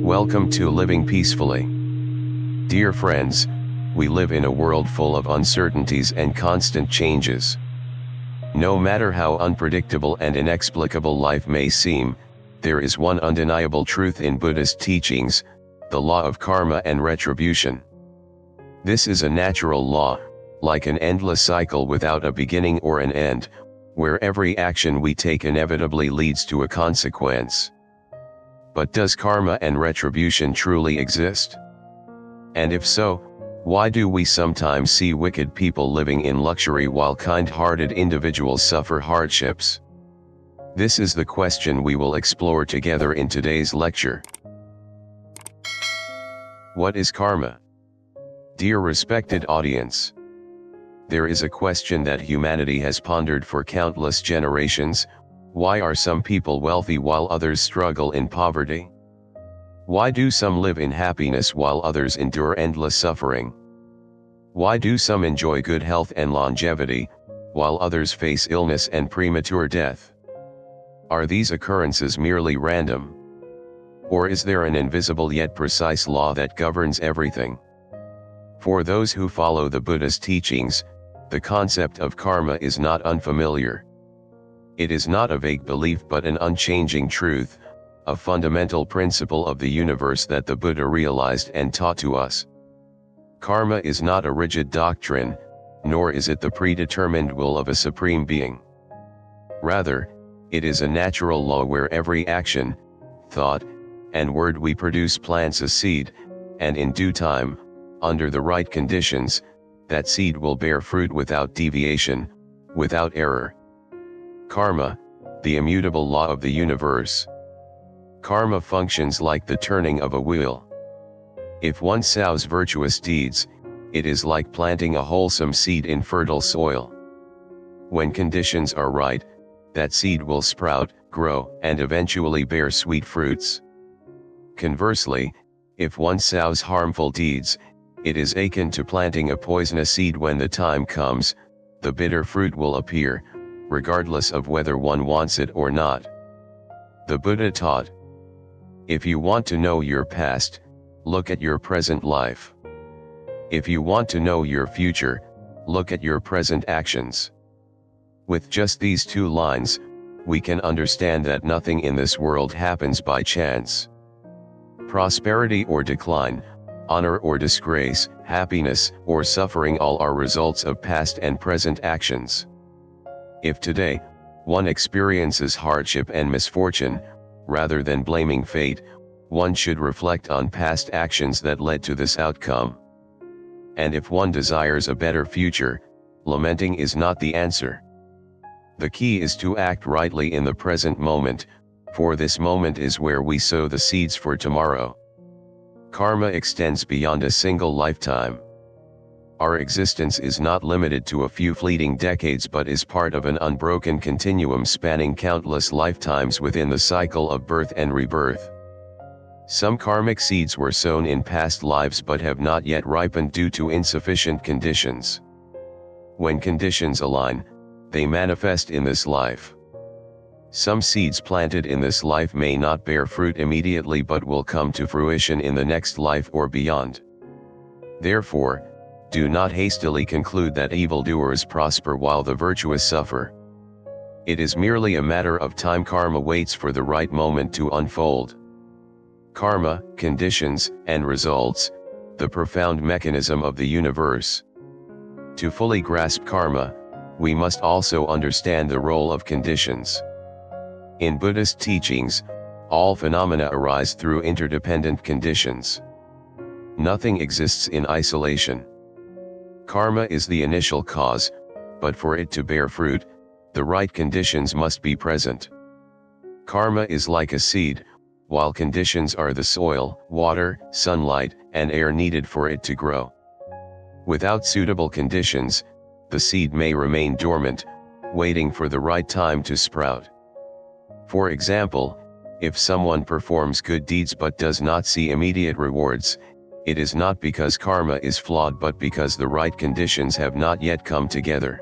Welcome to Living Peacefully. Dear friends, we live in a world full of uncertainties and constant changes. No matter how unpredictable and inexplicable life may seem, there is one undeniable truth in Buddhist teachings, the law of karma and retribution. This is a natural law, like an endless cycle without a beginning or an end, where every action we take inevitably leads to a consequence. But does karma and retribution truly exist? And if so, why do we sometimes see wicked people living in luxury while kind-hearted individuals suffer hardships? This is the question we will explore together in today's lecture. What is karma? Dear respected audience, there is a question that humanity has pondered for countless generations. Why are some people wealthy while others struggle in poverty? Why do some live in happiness while others endure endless suffering? Why do some enjoy good health and longevity, while others face illness and premature death? Are these occurrences merely random? Or is there an invisible yet precise law that governs everything? For those who follow the Buddhist teachings, the concept of karma is not unfamiliar. It is not a vague belief but an unchanging truth, a fundamental principle of the universe that the Buddha realized and taught to us. Karma is not a rigid doctrine, nor is it the predetermined will of a supreme being. Rather, it is a natural law where every action, thought, and word we produce plants a seed, and in due time, under the right conditions, that seed will bear fruit without deviation, without error. Karma, the immutable law of the universe. Karma functions like the turning of a wheel. If one sows virtuous deeds, it is like planting a wholesome seed in fertile soil. When conditions are right, that seed will sprout, grow, and eventually bear sweet fruits. Conversely, if one sows harmful deeds, it is akin to planting a poisonous seed. When the time comes, the bitter fruit will appear, regardless of whether one wants it or not. The Buddha taught, if you want to know your past, look at your present life. If you want to know your future, look at your present actions. With just these two lines, we can understand that nothing in this world happens by chance. Prosperity or decline, honor or disgrace, happiness or suffering, all are results of past and present actions. If today, one experiences hardship and misfortune, rather than blaming fate, one should reflect on past actions that led to this outcome. And if one desires a better future, lamenting is not the answer. The key is to act rightly in the present moment, for this moment is where we sow the seeds for tomorrow. Karma extends beyond a single lifetime. Our existence is not limited to a few fleeting decades but is part of an unbroken continuum spanning countless lifetimes within the cycle of birth and rebirth. Some karmic seeds were sown in past lives but have not yet ripened due to insufficient conditions. When conditions align, they manifest in this life. Some seeds planted in this life may not bear fruit immediately but will come to fruition in the next life or beyond. Therefore, do not hastily conclude that evildoers prosper while the virtuous suffer. It is merely a matter of time. Karma waits for the right moment to unfold. Karma, conditions, and results, the profound mechanism of the universe. To fully grasp karma, we must also understand the role of conditions. In Buddhist teachings, all phenomena arise through interdependent conditions. Nothing exists in isolation. Karma is the initial cause, but for it to bear fruit, the right conditions must be present. Karma is like a seed, while conditions are the soil, water, sunlight, and air needed for it to grow. Without suitable conditions, the seed may remain dormant, waiting for the right time to sprout. For example, if someone performs good deeds but does not see immediate rewards, it is not because karma is flawed but because the right conditions have not yet come together.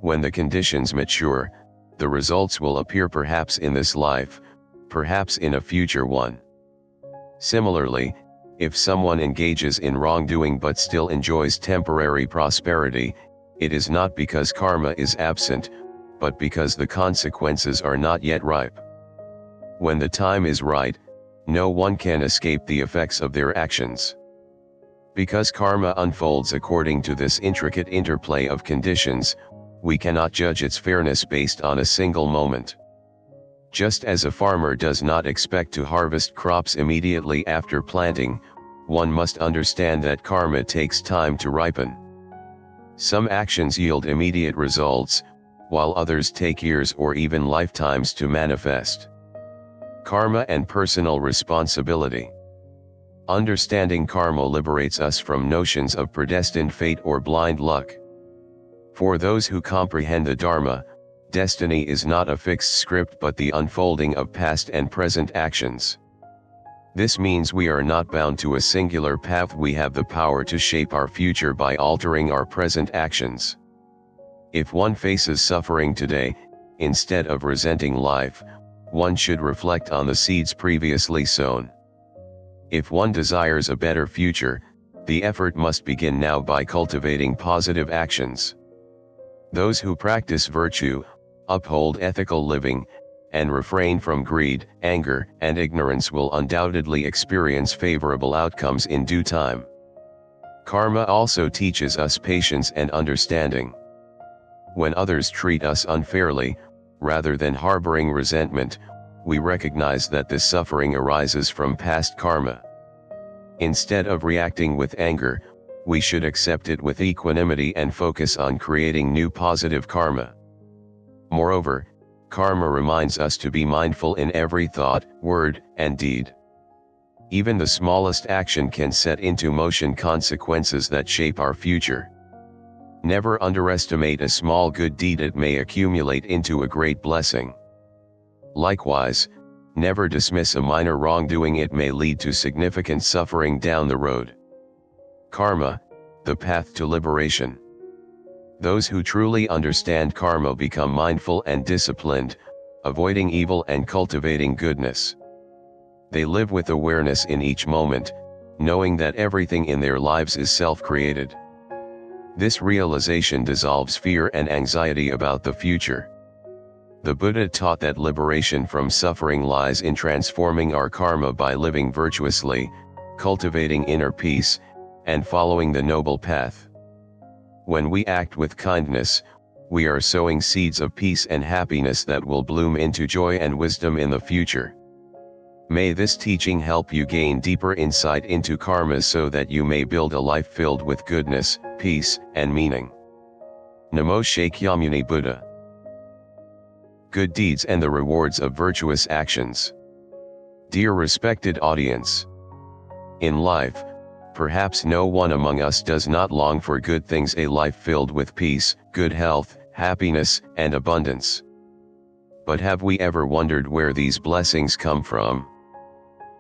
When the conditions mature, the results will appear perhaps in this life, perhaps in a future one. Similarly, if someone engages in wrongdoing but still enjoys temporary prosperity, it is not because karma is absent, but because the consequences are not yet ripe. When the time is right, no one can escape the effects of their actions. Because karma unfolds according to this intricate interplay of conditions, we cannot judge its fairness based on a single moment. Just as a farmer does not expect to harvest crops immediately after planting, one must understand that karma takes time to ripen. Some actions yield immediate results, while others take years or even lifetimes to manifest. Karma and personal responsibility. Understanding karma liberates us from notions of predestined fate or blind luck. For those who comprehend the Dharma, destiny is not a fixed script but the unfolding of past and present actions. This means we are not bound to a singular path. We have the power to shape our future by altering our present actions. If one faces suffering today, instead of resenting life, one should reflect on the seeds previously sown. If one desires a better future, the effort must begin now by cultivating positive actions. Those who practice virtue, uphold ethical living, and refrain from greed, anger, and ignorance will undoubtedly experience favorable outcomes in due time. Karma also teaches us patience and understanding. When others treat us unfairly, rather than harboring resentment, we recognize that this suffering arises from past karma. Instead of reacting with anger, we should accept it with equanimity and focus on creating new positive karma. Moreover, karma reminds us to be mindful in every thought, word, and deed. Even the smallest action can set into motion consequences that shape our future. Never underestimate a small good deed, it may accumulate into a great blessing. Likewise, never dismiss a minor wrongdoing, it may lead to significant suffering down the road. Karma, the path to liberation. Those who truly understand karma become mindful and disciplined, avoiding evil and cultivating goodness. They live with awareness in each moment, knowing that everything in their lives is self-created. This realization dissolves fear and anxiety about the future. The Buddha taught that liberation from suffering lies in transforming our karma by living virtuously, cultivating inner peace, and following the noble path. When we act with kindness, we are sowing seeds of peace and happiness that will bloom into joy and wisdom in the future. May this teaching help you gain deeper insight into karma so that you may build a life filled with goodness, peace, and meaning. Namo Shakyamuni Buddha. Good deeds and the rewards of virtuous actions. Dear respected audience, in life, perhaps no one among us does not long for good things, a life filled with peace, good health, happiness, and abundance. But have we ever wondered where these blessings come from?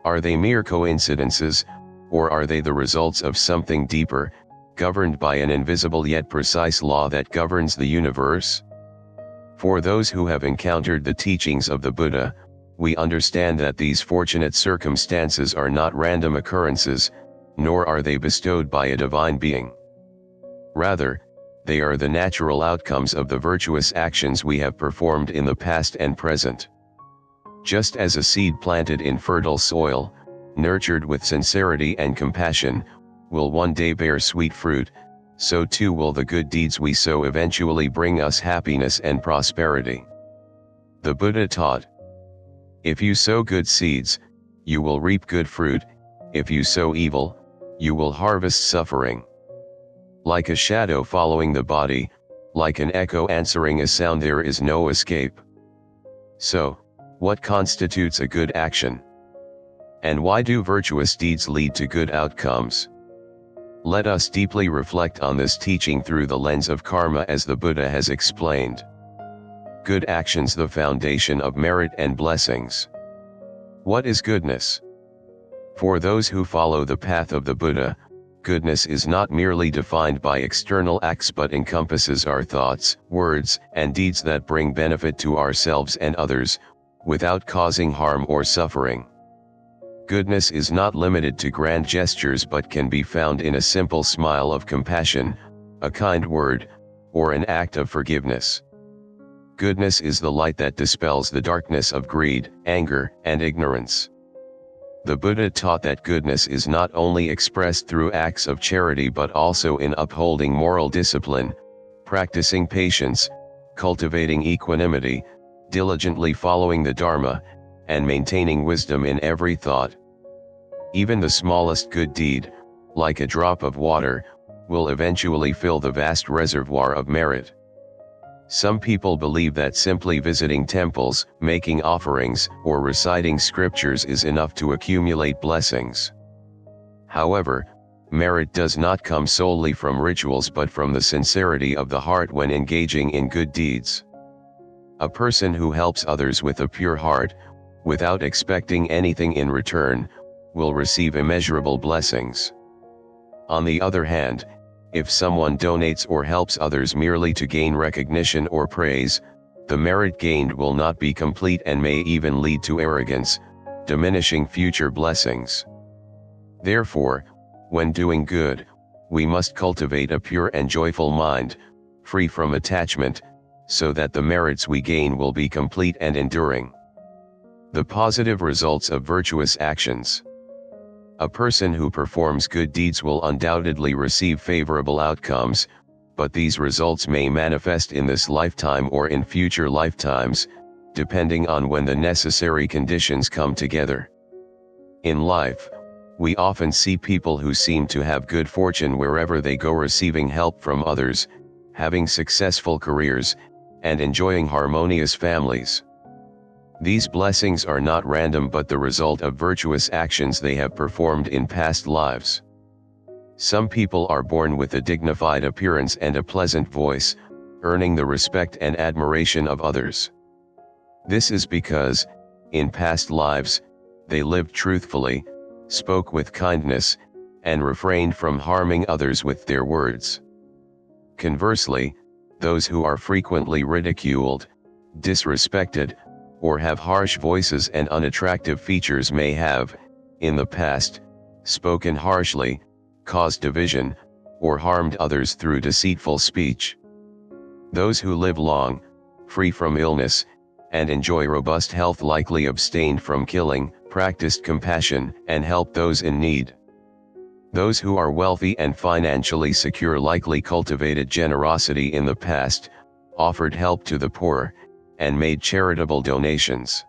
Are they mere coincidences, or are they the results of something deeper, governed by an invisible yet precise law that governs the universe? For those who have encountered the teachings of the Buddha, we understand that these fortunate circumstances are not random occurrences, nor are they bestowed by a divine being. Rather, they are the natural outcomes of the virtuous actions we have performed in the past and present. Just as a seed planted in fertile soil, nurtured with sincerity and compassion, will one day bear sweet fruit, so too will the good deeds we sow eventually bring us happiness and prosperity. The Buddha taught, if you sow good seeds, you will reap good fruit; if you sow evil, you will harvest suffering. Like a shadow following the body, like an echo answering a sound, there is no escape. So, what constitutes a good action? And why do virtuous deeds lead to good outcomes? Let us deeply reflect on this teaching through the lens of karma as the Buddha has explained. Good actions, the foundation of merit and blessings. What is goodness? For those who follow the path of the Buddha, goodness is not merely defined by external acts but encompasses our thoughts, words, and deeds that bring benefit to ourselves and others, without causing harm or suffering. Goodness is not limited to grand gestures but can be found in a simple smile of compassion, a kind word, or an act of forgiveness. Goodness is the light that dispels the darkness of greed, anger, and ignorance. The Buddha taught that goodness is not only expressed through acts of charity but also in upholding moral discipline, practicing patience, cultivating equanimity, diligently following the Dharma, and maintaining wisdom in every thought. Even the smallest good deed, like a drop of water, will eventually fill the vast reservoir of merit. Some people believe that simply visiting temples, making offerings, or reciting scriptures is enough to accumulate blessings. However, merit does not come solely from rituals but from the sincerity of the heart when engaging in good deeds. A person who helps others with a pure heart, without expecting anything in return, will receive immeasurable blessings. On the other hand, if someone donates or helps others merely to gain recognition or praise, the merit gained will not be complete and may even lead to arrogance, diminishing future blessings. Therefore, when doing good, we must cultivate a pure and joyful mind, free from attachment, so that the merits we gain will be complete and enduring. The positive results of virtuous actions. A person who performs good deeds will undoubtedly receive favorable outcomes, but these results may manifest in this lifetime or in future lifetimes, depending on when the necessary conditions come together. In life, we often see people who seem to have good fortune wherever they go, receiving help from others, having successful careers, and enjoying harmonious families. These blessings are not random but the result of virtuous actions they have performed in past lives. Some people are born with a dignified appearance and a pleasant voice, earning the respect and admiration of others. This is because, in past lives, they lived truthfully, spoke with kindness, and refrained from harming others with their words. Conversely, those who are frequently ridiculed, disrespected, or have harsh voices and unattractive features may have, in the past, spoken harshly, caused division, or harmed others through deceitful speech. Those who live long, free from illness, and enjoy robust health likely abstained from killing, practiced compassion, and helped those in need. Those who are wealthy and financially secure likely cultivated generosity in the past, offered help to the poor, and made charitable donations.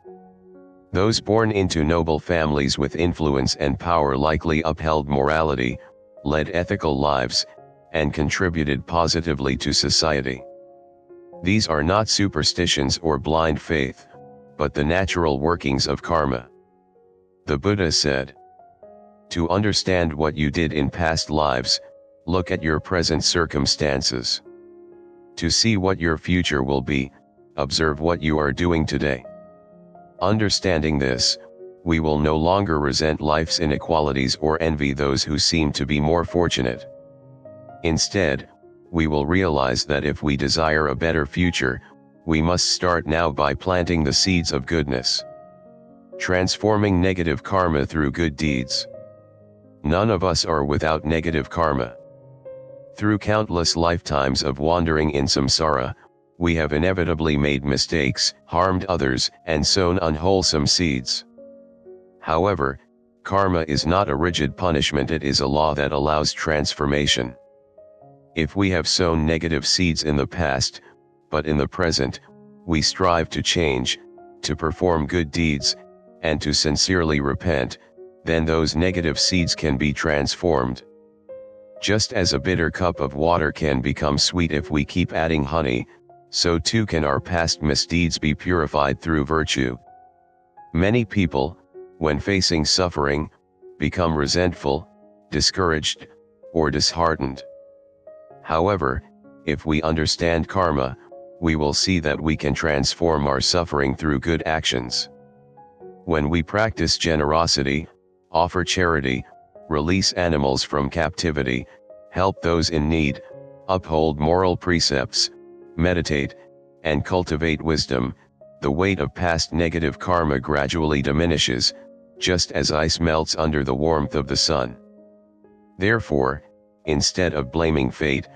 Those born into noble families with influence and power likely upheld morality, led ethical lives, and contributed positively to society. These are not superstitions or blind faith, but the natural workings of karma. The Buddha said, "To understand what you did in past lives, look at your present circumstances. To see what your future will be, observe what you are doing today." Understanding this, we will no longer resent life's inequalities or envy those who seem to be more fortunate. Instead, we will realize that if we desire a better future, we must start now by planting the seeds of goodness. Transforming negative karma through good deeds. None of us are without negative karma. Through countless lifetimes of wandering in samsara, we have inevitably made mistakes, harmed others, and sown unwholesome seeds. However, karma is not a rigid punishment, it is a law that allows transformation. If we have sown negative seeds in the past, but in the present, we strive to change, to perform good deeds, and to sincerely repent, then those negative seeds can be transformed. Just as a bitter cup of water can become sweet if we keep adding honey, so too can our past misdeeds be purified through virtue. Many people, when facing suffering, become resentful, discouraged, or disheartened. However, if we understand karma, we will see that we can transform our suffering through good actions. When we practice generosity, offer charity, release animals from captivity, help those in need, uphold moral precepts, meditate, and cultivate wisdom, the weight of past negative karma gradually diminishes, just as ice melts under the warmth of the sun. Therefore, instead of blaming fate,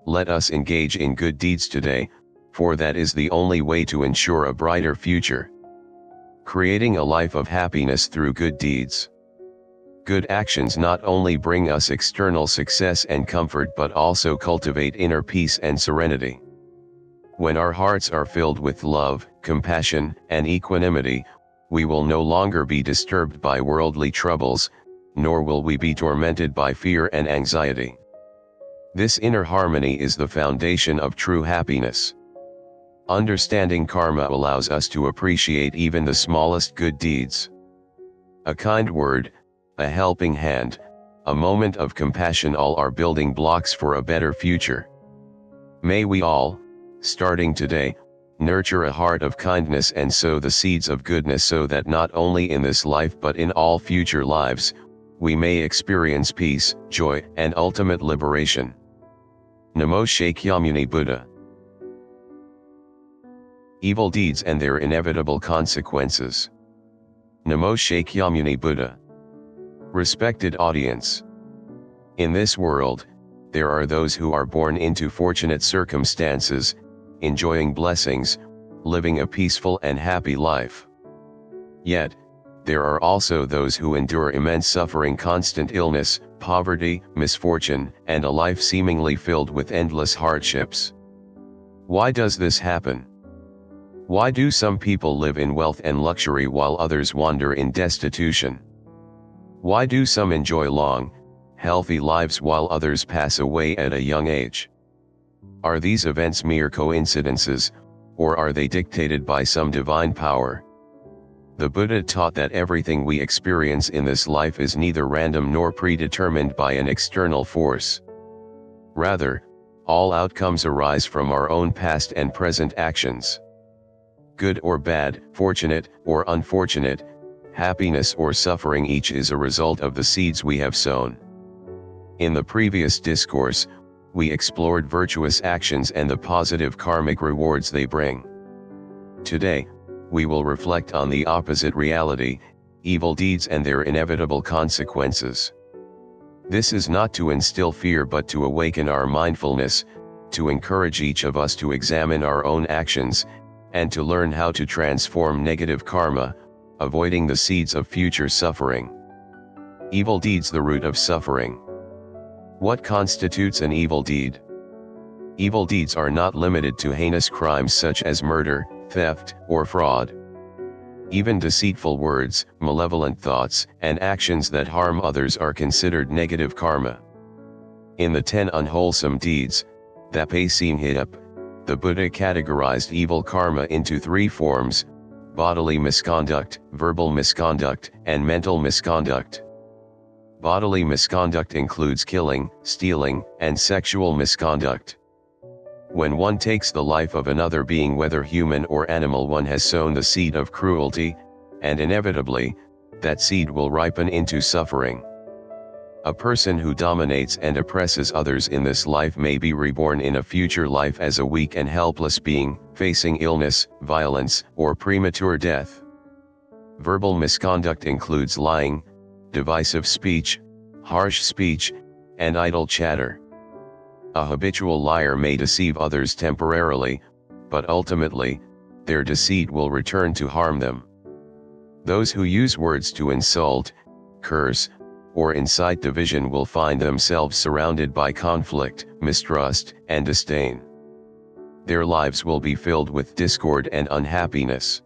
let us engage in good deeds today, for that is the only way to ensure a brighter future. Creating a life of happiness through good deeds. Good actions not only bring us external success and comfort but also cultivate inner peace and serenity. When our hearts are filled with love, compassion, and equanimity, we will no longer be disturbed by worldly troubles, nor will we be tormented by fear and anxiety. This inner harmony is the foundation of true happiness. Understanding karma allows us to appreciate even the smallest good deeds. A kind word, a helping hand, a moment of compassion, all are building blocks for a better future. May we all, starting today, nurture a heart of kindness and sow the seeds of goodness so that not only in this life but in all future lives, we may experience peace, joy, and ultimate liberation. Namo Shakyamuni Buddha. Evil deeds and their inevitable consequences. Namo Shakyamuni Buddha. Respected audience. In this world, there are those who are born into fortunate circumstances, enjoying blessings, living a peaceful and happy life. Yet, there are also those who endure immense suffering, constant illness, poverty, misfortune, and a life seemingly filled with endless hardships. Why does this happen? Why do some people live in wealth and luxury while others wander in destitution? Why do some enjoy long, healthy lives while others pass away at a young age? Are these events mere coincidences, or are they dictated by some divine power? The Buddha taught that everything we experience in this life is neither random nor predetermined by an external force. Rather, all outcomes arise from our own past and present actions. Good or bad, fortunate or unfortunate, happiness or suffering, each is a result of the seeds we have sown. In the previous discourse, we explored virtuous actions and the positive karmic rewards they bring. Today, we will reflect on the opposite reality, evil deeds and their inevitable consequences. This is not to instill fear but to awaken our mindfulness, to encourage each of us to examine our own actions, and to learn how to transform negative karma, avoiding the seeds of future suffering. Evil deeds, the root of suffering. What constitutes an evil deed? Evil deeds are not limited to heinous crimes such as murder, theft, or fraud. Even deceitful words, malevolent thoughts, and actions that harm others are considered negative karma. In the 10 unwholesome deeds, Dhapasimhita, the Buddha categorized evil karma into 3 forms: bodily misconduct, verbal misconduct, and mental misconduct. Bodily misconduct includes killing, stealing, and sexual misconduct. When one takes the life of another being, whether human or animal, one has sown the seed of cruelty, and inevitably, that seed will ripen into suffering. A person who dominates and oppresses others in this life may be reborn in a future life as a weak and helpless being, facing illness, violence, or premature death. Verbal misconduct includes lying, divisive speech, harsh speech, and idle chatter. A habitual liar may deceive others temporarily, but ultimately, their deceit will return to harm them. Those who use words to insult, curse, or incite division will find themselves surrounded by conflict, mistrust, and disdain. Their lives will be filled with discord and unhappiness.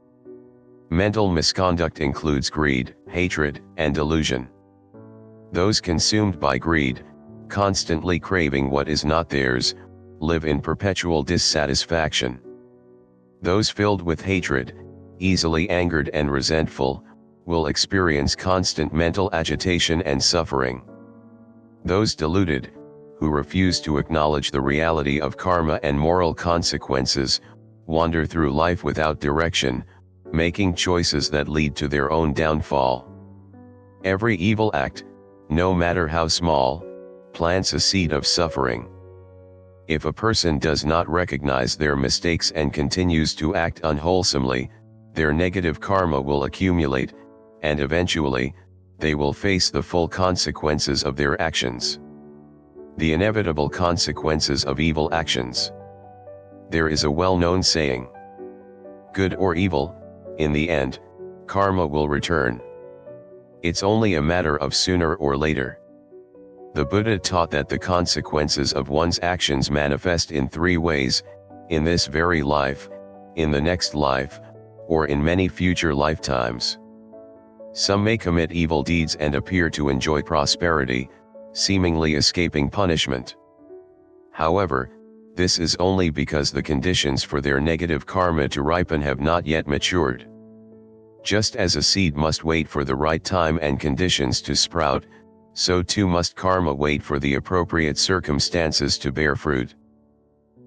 Mental misconduct includes greed, hatred, and delusion. Those consumed by greed, constantly craving what is not theirs, live in perpetual dissatisfaction. Those filled with hatred, easily angered and resentful, will experience constant mental agitation and suffering. Those deluded, who refuse to acknowledge the reality of karma and moral consequences, wander through life without direction, making choices that lead to their own downfall. Every evil act, no matter how small, plants a seed of suffering. If a person does not recognize their mistakes and continues to act unwholesomely, their negative karma will accumulate, and eventually, they will face the full consequences of their actions. The inevitable consequences of evil actions. There is a well-known saying, good or evil, in the end, karma will return. It's only a matter of sooner or later. The Buddha taught that the consequences of one's actions manifest in three ways: in this very life, in the next life, or in many future lifetimes. Some may commit evil deeds and appear to enjoy prosperity, seemingly escaping punishment. However, this is only because the conditions for their negative karma to ripen have not yet matured. Just as a seed must wait for the right time and conditions to sprout, so too must karma wait for the appropriate circumstances to bear fruit.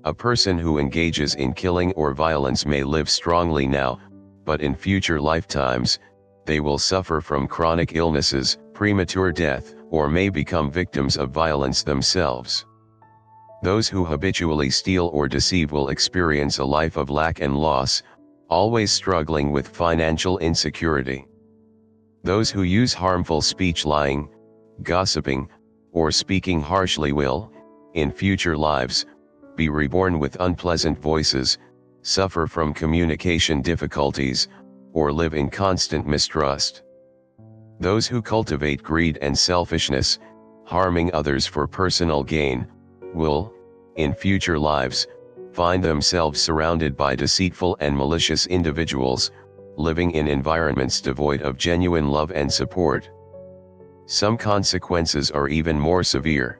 A person who engages in killing or violence may live strongly now, but in future lifetimes, they will suffer from chronic illnesses, premature death, or may become victims of violence themselves. Those who habitually steal or deceive will experience a life of lack and loss, always struggling with financial insecurity. Those who use harmful speech, lying, gossiping, or speaking harshly will, in future lives, be reborn with unpleasant voices, suffer from communication difficulties, or live in constant mistrust. Those who cultivate greed and selfishness, harming others for personal gain, will, in future lives, find themselves surrounded by deceitful and malicious individuals, living in environments devoid of genuine love and support. Some consequences are even more severe.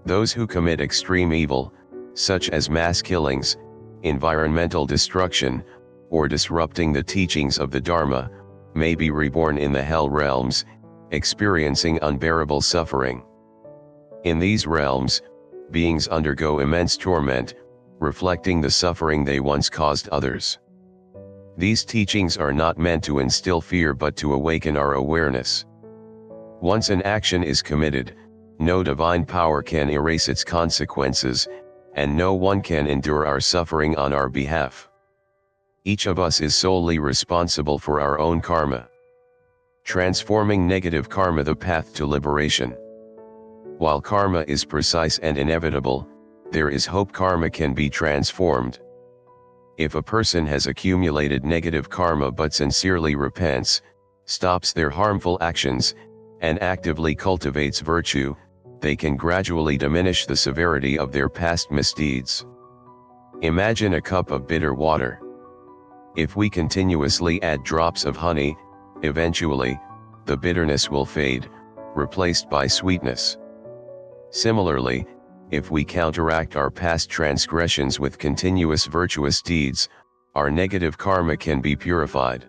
Those who commit extreme evil, such as mass killings, environmental destruction, or disrupting the teachings of the Dharma, may be reborn in the hell realms, experiencing unbearable suffering. In these realms, beings undergo immense torment, reflecting the suffering they once caused others. These teachings are not meant to instill fear but to awaken our awareness. Once an action is committed, no divine power can erase its consequences, and no one can endure our suffering on our behalf. Each of us is solely responsible for our own karma. Transforming negative karma, the path to liberation. While karma is precise and inevitable, there is hope karma can be transformed. If a person has accumulated negative karma but sincerely repents, stops their harmful actions, and actively cultivates virtue, they can gradually diminish the severity of their past misdeeds. Imagine a cup of bitter water. If we continuously add drops of honey, eventually, the bitterness will fade, replaced by sweetness. Similarly, if we counteract our past transgressions with continuous virtuous deeds, our negative karma can be purified.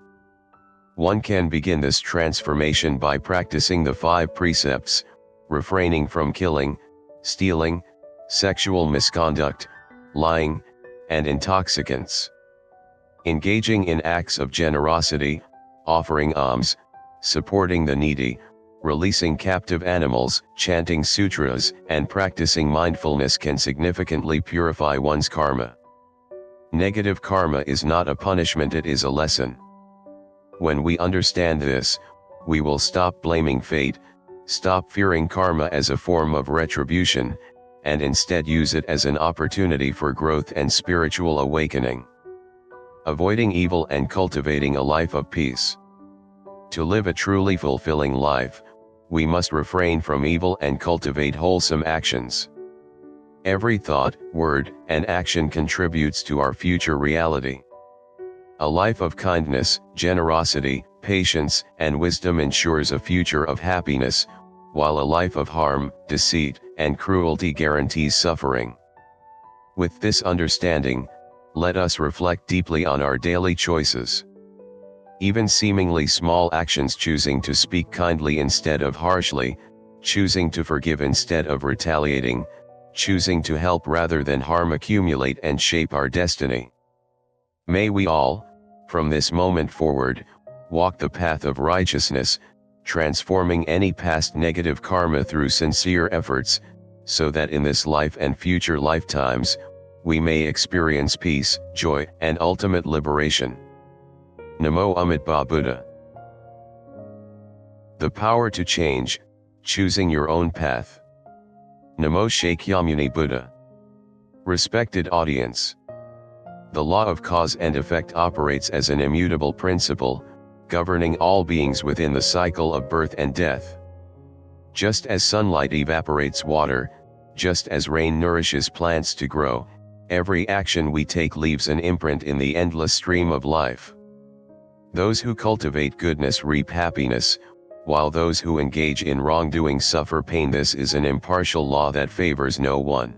One can begin this transformation by practicing the 5 precepts, refraining from killing, stealing, sexual misconduct, lying, and intoxicants. Engaging in acts of generosity, offering alms, supporting the needy, releasing captive animals, chanting sutras, and practicing mindfulness can significantly purify one's karma. Negative karma is not a punishment, it is a lesson. When we understand this, we will stop blaming fate, stop fearing karma as a form of retribution, and instead use it as an opportunity for growth and spiritual awakening. Avoiding evil and cultivating a life of peace. To live a truly fulfilling life, we must refrain from evil and cultivate wholesome actions. Every thought, word, and action contributes to our future reality. A life of kindness, generosity, patience, and wisdom ensures a future of happiness, while a life of harm, deceit, and cruelty guarantees suffering. With this understanding, let us reflect deeply on our daily choices. Even seemingly small actions, choosing to speak kindly instead of harshly, choosing to forgive instead of retaliating, choosing to help rather than harm, accumulate and shape our destiny. May we all, from this moment forward, walk the path of righteousness, transforming any past negative karma through sincere efforts, so that in this life and future lifetimes, we may experience peace, joy, and ultimate liberation. Namo Amitabha Buddha. The power to change, choosing your own path. Namo Shakyamuni Buddha. Respected audience. The law of cause and effect operates as an immutable principle, governing all beings within the cycle of birth and death. Just as sunlight evaporates water, just as rain nourishes plants to grow, every action we take leaves an imprint in the endless stream of life. Those who cultivate goodness reap happiness, while those who engage in wrongdoing suffer pain. This is an impartial law that favors no one.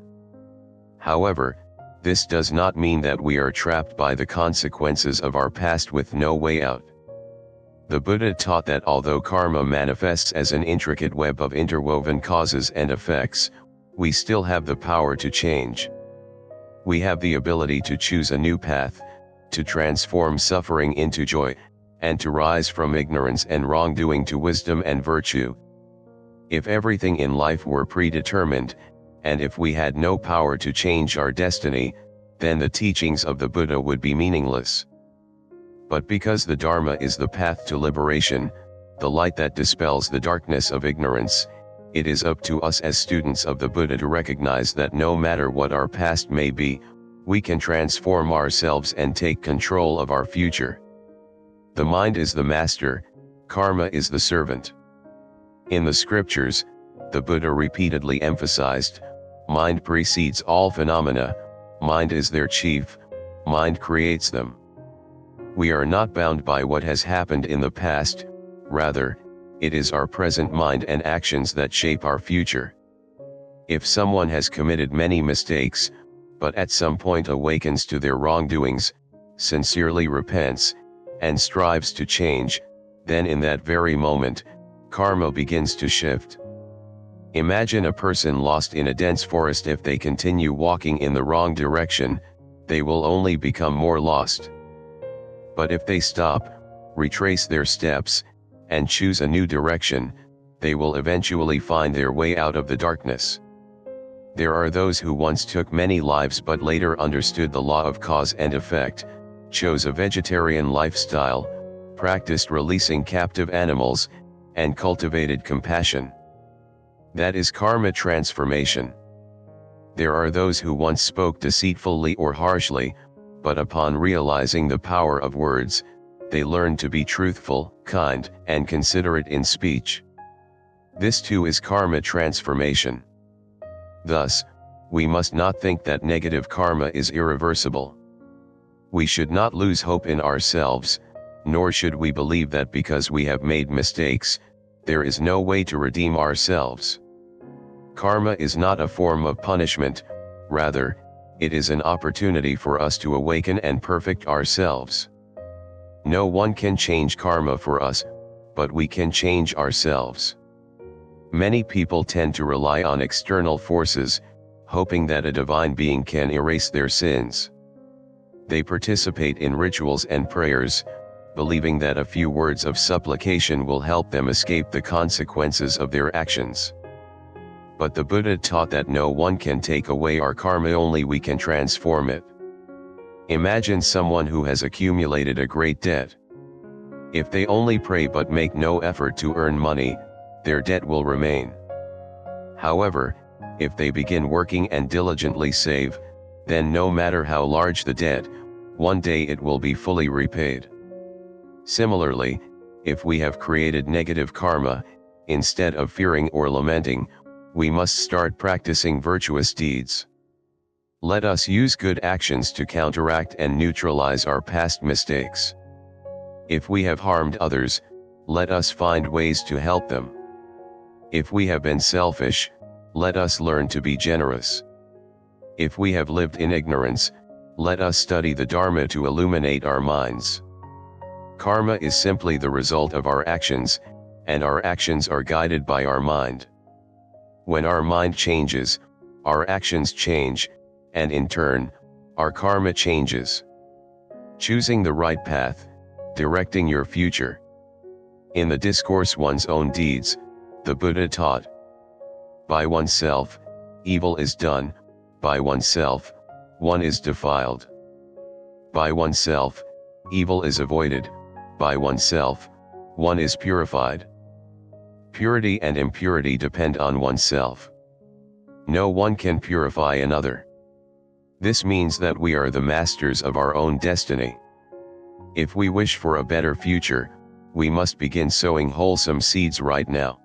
However, this does not mean that we are trapped by the consequences of our past with no way out. The Buddha taught that although karma manifests as an intricate web of interwoven causes and effects, we still have the power to change. We have the ability to choose a new path, to transform suffering into joy, and to rise from ignorance and wrongdoing to wisdom and virtue. If everything in life were predetermined, and if we had no power to change our destiny, then the teachings of the Buddha would be meaningless. But because the Dharma is the path to liberation, the light that dispels the darkness of ignorance, it is up to us as students of the Buddha to recognize that no matter what our past may be, we can transform ourselves and take control of our future. The mind is the master, karma is the servant. In the scriptures, the Buddha repeatedly emphasized, mind precedes all phenomena, mind is their chief, mind creates them. We are not bound by what has happened in the past, rather, it is our present mind and actions that shape our future. If someone has committed many mistakes, but at some point awakens to their wrongdoings, sincerely repents, and strives to change, then in that very moment, karma begins to shift. Imagine a person lost in a dense forest. If they continue walking in the wrong direction, they will only become more lost. But if they stop, retrace their steps, and choose a new direction, they will eventually find their way out of the darkness. There are those who once took many lives but later understood the law of cause and effect, chose a vegetarian lifestyle, practiced releasing captive animals, and cultivated compassion. That is karma transformation. There are those who once spoke deceitfully or harshly, but upon realizing the power of words, they learned to be truthful, kind, and considerate in speech. This too is karma transformation. Thus, we must not think that negative karma is irreversible. We should not lose hope in ourselves, nor should we believe that because we have made mistakes, there is no way to redeem ourselves. Karma is not a form of punishment, rather, it is an opportunity for us to awaken and perfect ourselves. No one can change karma for us, but we can change ourselves. Many people tend to rely on external forces, hoping that a divine being can erase their sins. They participate in rituals and prayers, believing that a few words of supplication will help them escape the consequences of their actions. But the Buddha taught that no one can take away our karma, only we can transform it. Imagine someone who has accumulated a great debt. If they only pray but make no effort to earn money, their debt will remain. However, if they begin working and diligently save, then no matter how large the debt, one day it will be fully repaid. Similarly, if we have created negative karma, instead of fearing or lamenting, we must start practicing virtuous deeds. Let us use good actions to counteract and neutralize our past mistakes. If we have harmed others, let us find ways to help them. If we have been selfish, let us learn to be generous. If we have lived in ignorance, let us study the Dharma to illuminate our minds. Karma is simply the result of our actions, and our actions are guided by our mind. When our mind changes, our actions change, and in turn, our karma changes. Choosing the right path, directing your future. In the discourse One's Own Deeds, the Buddha taught, by oneself, evil is done, by oneself, one is defiled. By oneself, evil is avoided, by oneself, one is purified. Purity and impurity depend on oneself. No one can purify another. This means that we are the masters of our own destiny. If we wish for a better future, we must begin sowing wholesome seeds right now.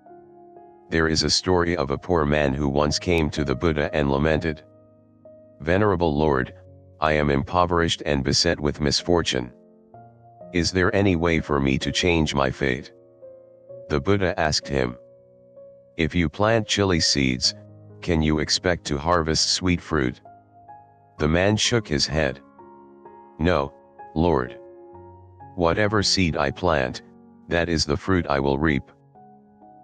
There is a story of a poor man who once came to the Buddha and lamented, "Venerable Lord, I am impoverished and beset with misfortune. Is there any way for me to change my fate?" The Buddha asked him, "If you plant chili seeds, can you expect to harvest sweet fruit?" The man shook his head. "No, Lord. Whatever seed I plant, that is the fruit I will reap."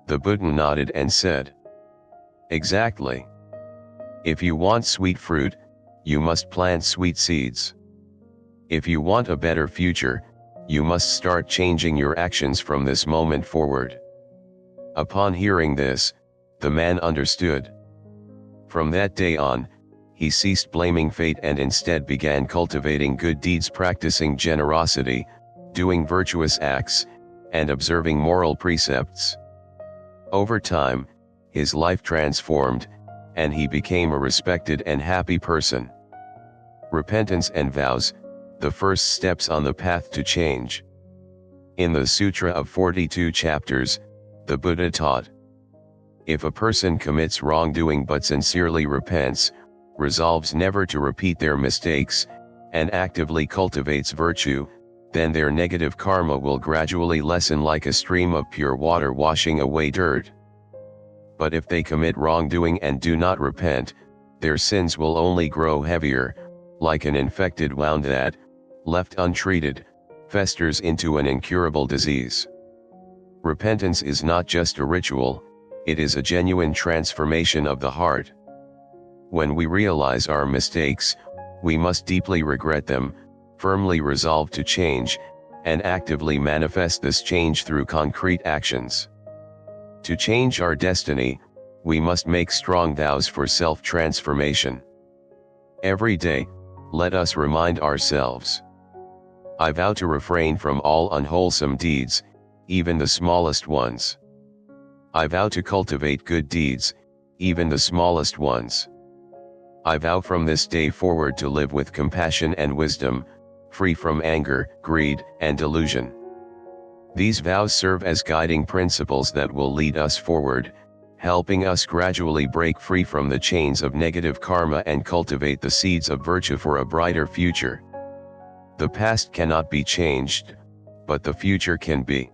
The Buddha nodded and said, "Exactly. If you want sweet fruit, you must plant sweet seeds. If you want a better future, you must start changing your actions from this moment forward." Upon hearing this, the man understood. From that day on, he ceased blaming fate and instead began cultivating good deeds, practicing generosity, doing virtuous acts, and observing moral precepts. Over time, his life transformed, and he became a respected and happy person. Repentance and vows, the first steps on the path to change. In the Sutra of 42 chapters, the Buddha taught, if a person commits wrongdoing but sincerely repents, resolves never to repeat their mistakes, and actively cultivates virtue, then their negative karma will gradually lessen like a stream of pure water washing away dirt. But if they commit wrongdoing and do not repent, their sins will only grow heavier, like an infected wound that, left untreated, festers into an incurable disease. Repentance is not just a ritual, it is a genuine transformation of the heart. When we realize our mistakes, we must deeply regret them, firmly resolve to change, and actively manifest this change through concrete actions. To change our destiny, we must make strong vows for self-transformation. Every day, let us remind ourselves, I vow to refrain from all unwholesome deeds, even the smallest ones. I vow to cultivate good deeds, even the smallest ones. I vow from this day forward to live with compassion and wisdom, free from anger, greed, and delusion. These vows serve as guiding principles that will lead us forward, helping us gradually break free from the chains of negative karma and cultivate the seeds of virtue for a brighter future. The past cannot be changed, but the future can be.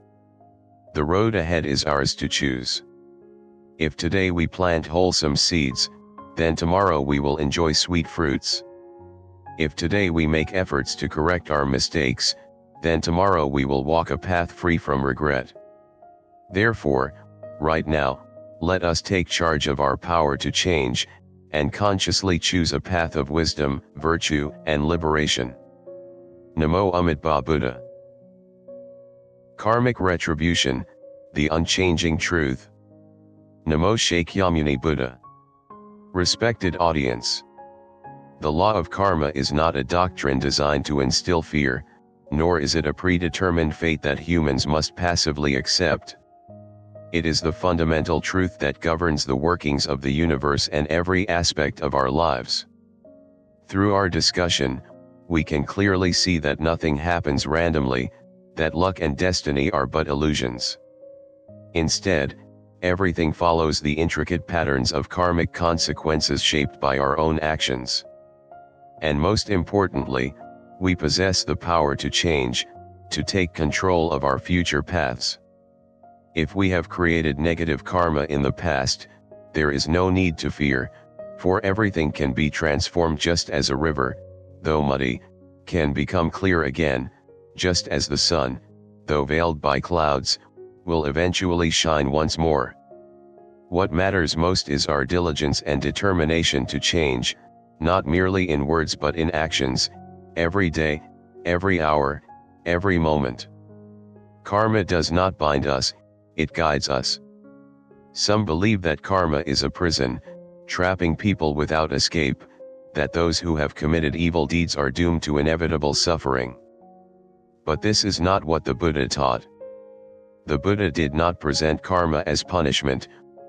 The road ahead is ours to choose. If today we plant wholesome seeds, then tomorrow we will enjoy sweet fruits. If today we make efforts to correct our mistakes, then tomorrow we will walk a path free from regret. Therefore, right now, let us take charge of our power to change, and consciously choose a path of wisdom, virtue, and liberation. Namo Amida Buddha. Karmic Retribution, the Unchanging Truth. Namo Shakyamuni Buddha. Respected audience. The law of karma is not a doctrine designed to instill fear, nor is it a predetermined fate that humans must passively accept. It is the fundamental truth that governs the workings of the universe and every aspect of our lives. Through our discussion, we can clearly see that nothing happens randomly, that luck and destiny are but illusions. Instead, everything follows the intricate patterns of karmic consequences shaped by our own actions. And most importantly, we possess the power to change, to take control of our future paths. If we have created negative karma in the past, there is no need to fear, for everything can be transformed just as a river, though muddy, can become clear again, just as the sun, though veiled by clouds, will eventually shine once more. What matters most is our diligence and determination to change, not merely in words but in actions, every day, every hour, every moment. Karma does not bind us, it guides us. Some believe that karma is a prison, trapping people without escape, that those who have committed evil deeds are doomed to inevitable suffering. But this is not what the Buddha taught. The Buddha did not present karma as punishment,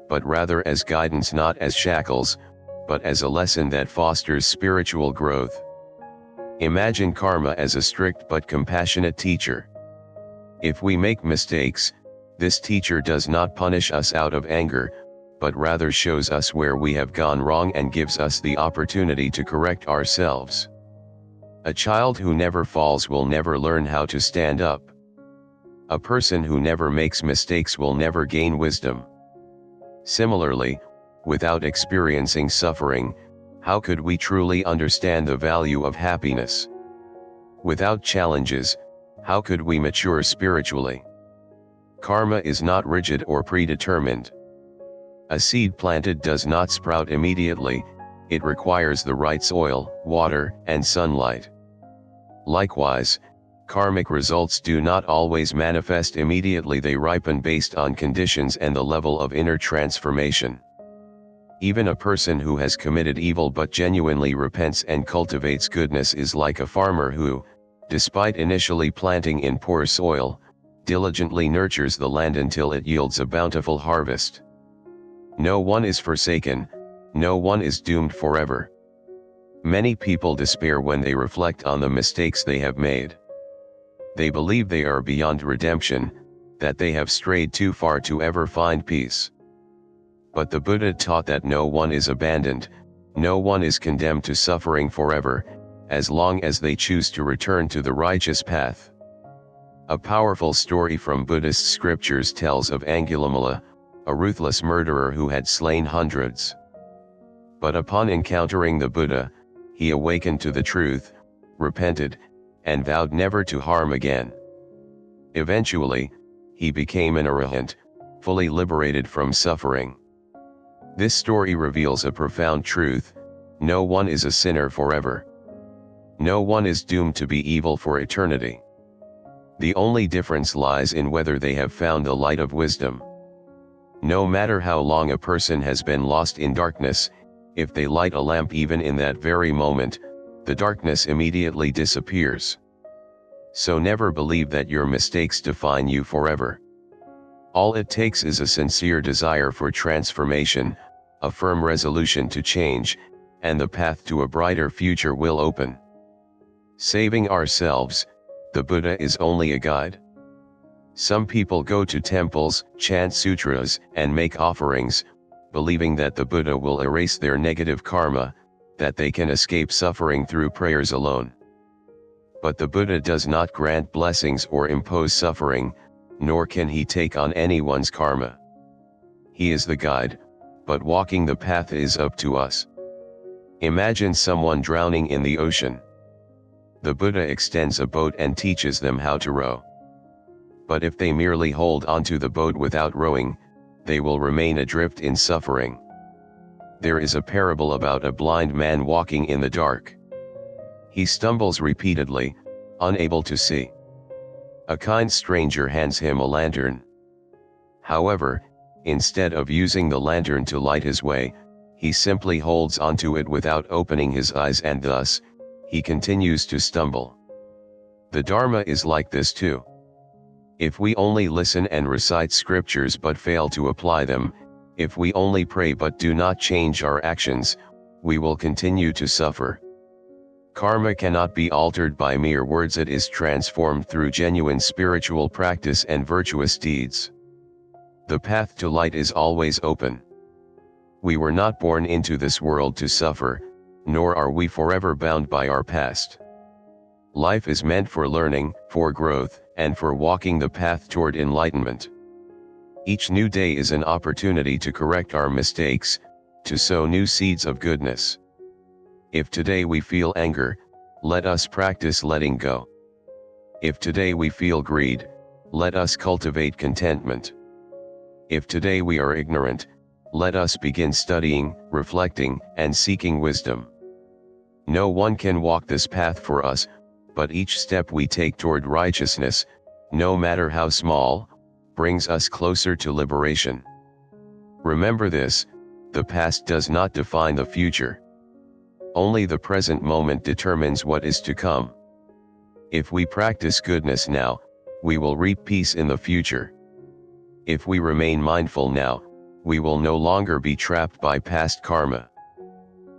but rather as guidance, not as shackles, but as a lesson that fosters spiritual growth. Imagine karma as a strict but compassionate teacher. If we make mistakes, this teacher does not punish us out of anger, but rather shows us where we have gone wrong and gives us the opportunity to correct ourselves. A child who never falls will never learn how to stand up. A person who never makes mistakes will never gain wisdom. Similarly, without experiencing suffering, how could we truly understand the value of happiness? Without challenges, how could we mature spiritually? Karma is not rigid or predetermined. A seed planted does not sprout immediately, it requires the right soil, water, and sunlight. Likewise, karmic results do not always manifest immediately, they ripen based on conditions and the level of inner transformation. Even a person who has committed evil but genuinely repents and cultivates goodness is like a farmer who, despite initially planting in poor soil, diligently nurtures the land until it yields a bountiful harvest. No one is forsaken, no one is doomed forever. Many people despair when they reflect on the mistakes they have made. They believe they are beyond redemption, that they have strayed too far to ever find peace. But the Buddha taught that no one is abandoned, no one is condemned to suffering forever, as long as they choose to return to the righteous path. A powerful story from Buddhist scriptures tells of Angulimala, a ruthless murderer who had slain hundreds. But upon encountering the Buddha, he awakened to the truth, repented, and vowed never to harm again. Eventually, he became an arahant, fully liberated from suffering. This story reveals a profound truth: no one is a sinner forever. No one is doomed to be evil for eternity. The only difference lies in whether they have found the light of wisdom. No matter how long a person has been lost in darkness, if they light a lamp even in that very moment, the darkness immediately disappears. So never believe that your mistakes define you forever. All it takes is a sincere desire for transformation, a firm resolution to change, and the path to a brighter future will open. Saving ourselves, the Buddha is only a guide. Some people go to temples, chant sutras, and make offerings, believing that the Buddha will erase their negative karma, that they can escape suffering through prayers alone. But the Buddha does not grant blessings or impose suffering, nor can he take on anyone's karma. He is the guide, but walking the path is up to us. Imagine someone drowning in the ocean. The Buddha extends a boat and teaches them how to row. But if they merely hold onto the boat without rowing, they will remain adrift in suffering. There is a parable about a blind man walking in the dark. He stumbles repeatedly, unable to see. A kind stranger hands him a lantern. However, instead of using the lantern to light his way, he simply holds onto it without opening his eyes, and thus, he continues to stumble. The Dharma is like this too. If we only listen and recite scriptures but fail to apply them, if we only pray but do not change our actions, we will continue to suffer. Karma cannot be altered by mere words, it is transformed through genuine spiritual practice and virtuous deeds. The path to light is always open. We were not born into this world to suffer, nor are we forever bound by our past. Life is meant for learning, for growth, and for walking the path toward enlightenment. Each new day is an opportunity to correct our mistakes, to sow new seeds of goodness. If today we feel anger, let us practice letting go. If today we feel greed, let us cultivate contentment. If today we are ignorant, let us begin studying, reflecting, and seeking wisdom. No one can walk this path for us, but each step we take toward righteousness, no matter how small, brings us closer to liberation. Remember this: the past does not define the future. Only the present moment determines what is to come. If we practice goodness now, we will reap peace in the future. If we remain mindful now, we will no longer be trapped by past karma.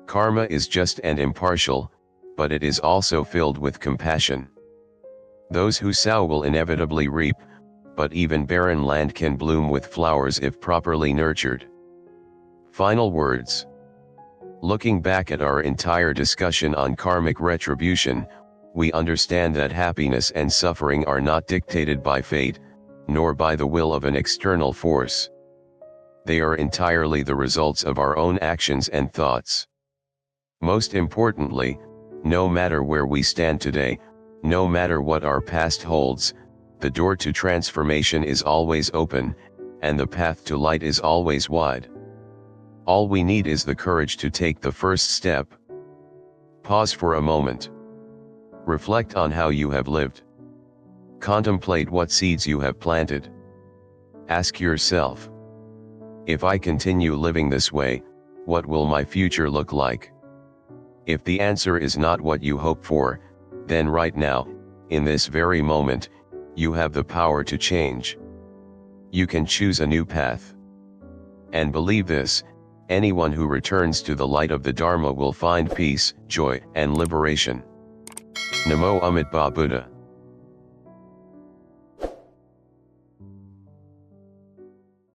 Karma is just and impartial, but it is also filled with compassion. Those who sow will inevitably reap, but even barren land can bloom with flowers if properly nurtured. Final words. Looking back at our entire discussion on karmic retribution, we understand that happiness and suffering are not dictated by fate, nor by the will of an external force. They are entirely the results of our own actions and thoughts. Most importantly, no matter where we stand today, no matter what our past holds, the door to transformation is always open, and the path to light is always wide. All we need is the courage to take the first step. Pause for a moment. Reflect on how you have lived. Contemplate what seeds you have planted. Ask yourself, if I continue living this way, what will my future look like? If the answer is not what you hope for, then right now, in this very moment, you have the power to change. You can choose a new path. And believe this, anyone who returns to the light of the Dharma will find peace, joy, and liberation. Namo Amida Buddha.